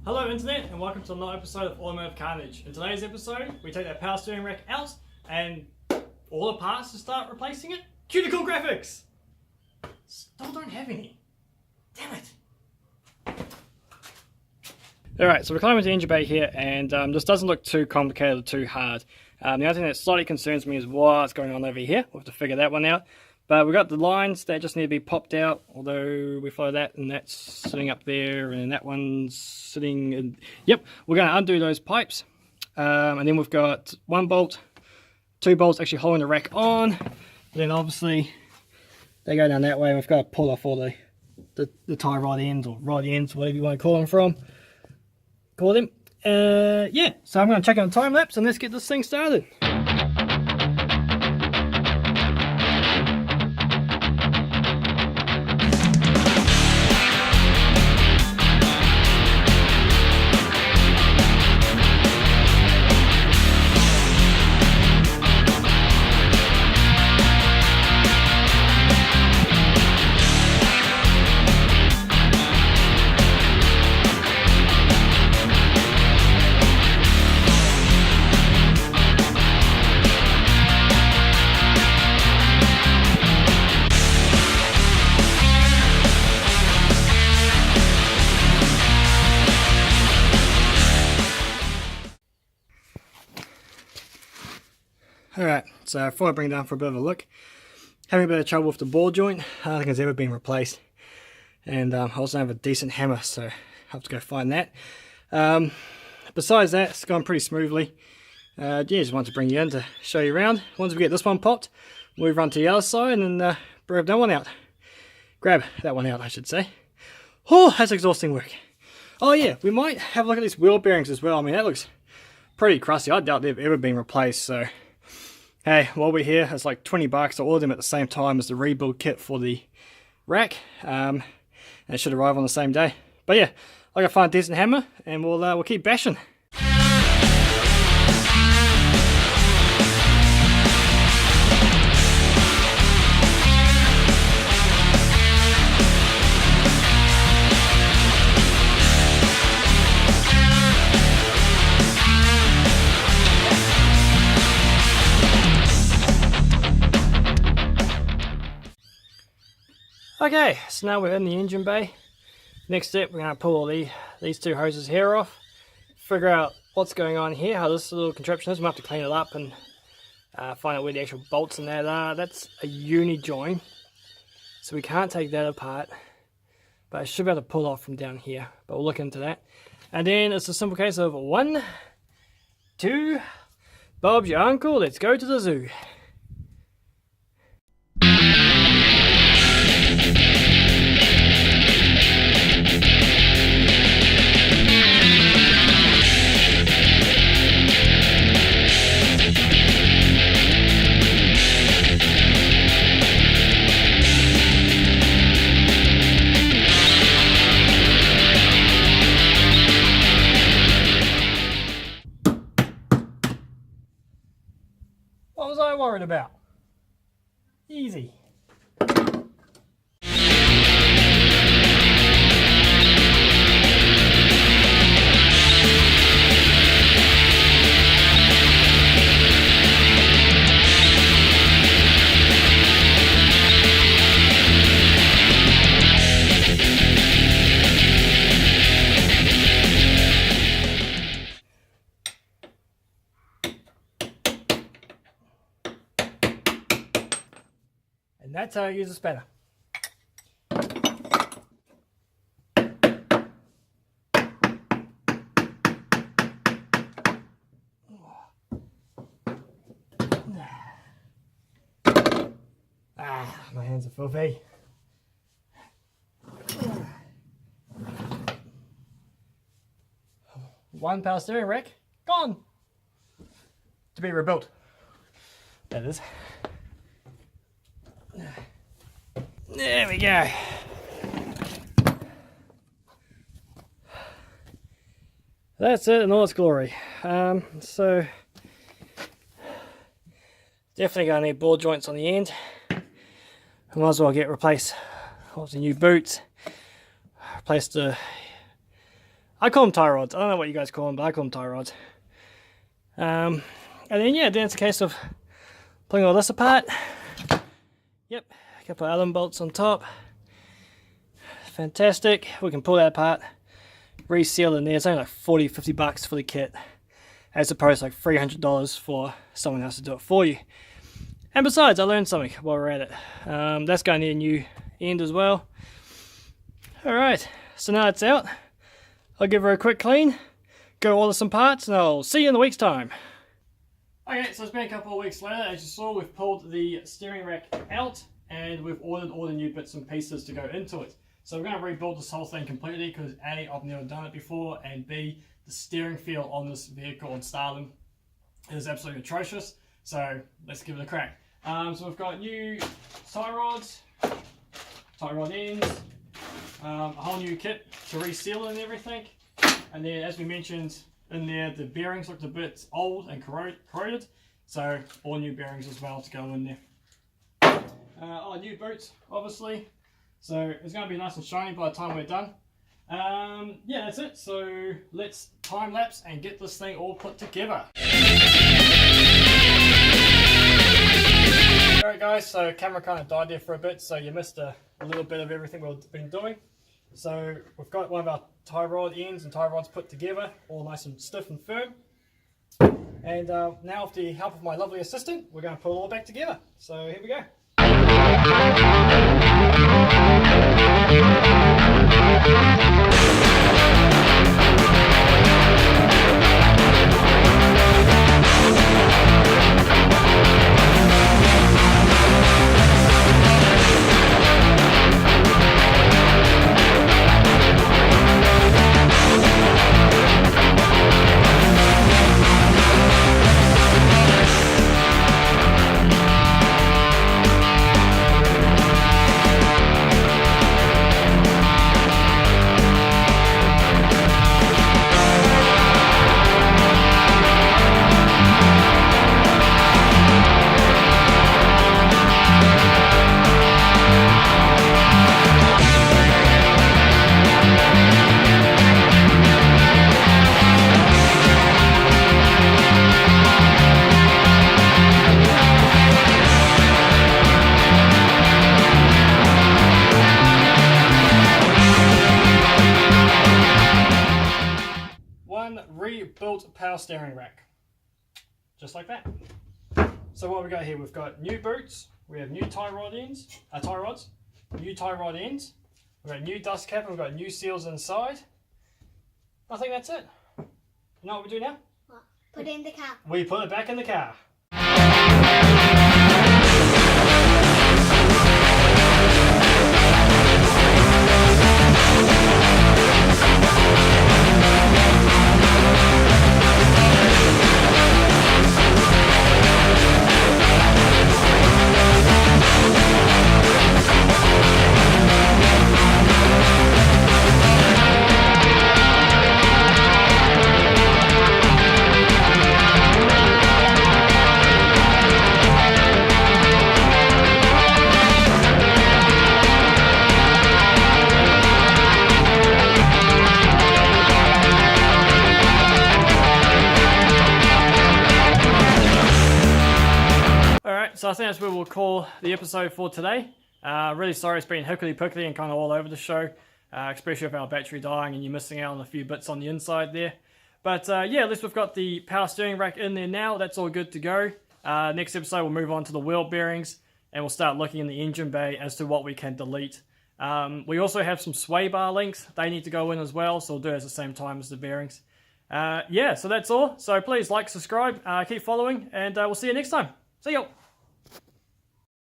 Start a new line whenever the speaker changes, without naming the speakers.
Hello Internet and welcome to another episode of Automotive Karnage. In today's episode, we take that power steering rack out and all the parts to start replacing it. Cuticle graphics! Still don't have any. Damn it! Alright, so we're climbing into the engine bay here and this doesn't look too complicated or too hard. The only thing that slightly concerns me is what's going on over here. We'll have to figure that one out. But we've got the lines that just need to be popped out, although we follow that, and that's sitting up there, and that one's sitting in... Yep, we're going to undo those pipes. And then we've got one bolt, two bolts actually holding the rack on. And then obviously, they go down that way, and we've got to pull off all the tie rod ends, or rod ends, whatever you want to call them. Yeah, so I'm going to check on the time lapse, and let's get this thing started. Alright, so before I bring it down for a bit of a look, having a bit of trouble with the ball joint. I don't think it's ever been replaced. And I also have a decent hammer, so I'll have to go find that. Besides that, it's gone pretty smoothly. Yeah, just wanted to bring you in to show you around. Once we get this one popped, we'll run to the other side and then grab that one out. Grab that one out, I should say. Oh, that's exhausting work. Oh yeah, we might have a look at these wheel bearings as well. I mean, that looks pretty crusty. I doubt they've ever been replaced, so... Hey, while we're here, it's like 20 bucks. I ordered them at the same time as the rebuild kit for the rack. And it should arrive on the same day. But yeah, I gotta find a decent hammer and we'll keep bashing. Okay, so now we're in the engine bay. Next step, we're going to pull all these two hoses here off, figure out what's going on here, how this little contraption is. We'll have to clean it up and find out where the actual bolts in that are. That's a uni join, so we can't take that apart, but I should be able to pull off from down here, but we'll look into that. And then it's a simple case of 1, 2, Bob's your uncle, let's go to the zoo. What was I worried about? Easy. And that's how I use a spanner. My hands are filthy. One power steering rack, gone. To be rebuilt. That is. There we go. That's it in all its glory. So definitely going to need ball joints on the end. I might as well get replace obviously new boots, replace the I call them tie rods. I don't know what you guys call them, but I call them tie rods. And then yeah, then it's a case of pulling all this apart. Yep, a couple of Allen bolts on top. Fantastic. We can pull that apart, reseal in there. It's only like 40-50 bucks for the kit, as opposed to like $300 for someone else to do it for you. And besides, I learned something while we're at it. That's going to need a new end as well. Alright, so now it's out. I'll give her a quick clean, go order some parts, and I'll see you in a week's time. Okay, so it's been a couple of weeks later. As you saw, we've pulled the steering rack out, and we've ordered all the new bits and pieces to go into it. So we're going to rebuild this whole thing completely because A, I've never done it before, and B, the steering feel on this vehicle on Stalin is absolutely atrocious. So let's give it a crack. So we've got new tie rods, tie rod ends, a whole new kit to reseal and everything. And then, as we mentioned in there, the bearings looked a bit old and corroded. So all new bearings as well to go in there. New boots, obviously. So it's going to be nice and shiny by the time we're done. Yeah, that's it. So let's time lapse and get this thing all put together. Alright guys, so camera kind of died there for a bit, so you missed a little bit of everything we've been doing. So we've got one of our tie rod ends and tie rods put together, all nice and stiff and firm. And now with the help of my lovely assistant, we're going to put it all back together. So here we go. Rebuilt power steering rack, just like that. So what we got here, we've got new boots, we have new tie rods, new tie rod ends, we've got new dust cap, and we've got new seals inside. I think that's it. You know what we do now?
What? Put it in the car.
We put it back in the car. So I think that's where we'll call the episode for today. Really sorry it's been hickledy-pickledy and kind of all over the show, especially with our battery dying and you missing out on a few bits on the inside there. But yeah, at least we've got the power steering rack in there now. That's all good to go. Next episode we'll move on to the wheel bearings and we'll start looking in the engine bay as to what we can delete. We also have some sway bar links. They need to go in as well, so we'll do it at the same time as the bearings. Yeah, so that's all. So please like, subscribe, keep following, and we'll see you next time. See you.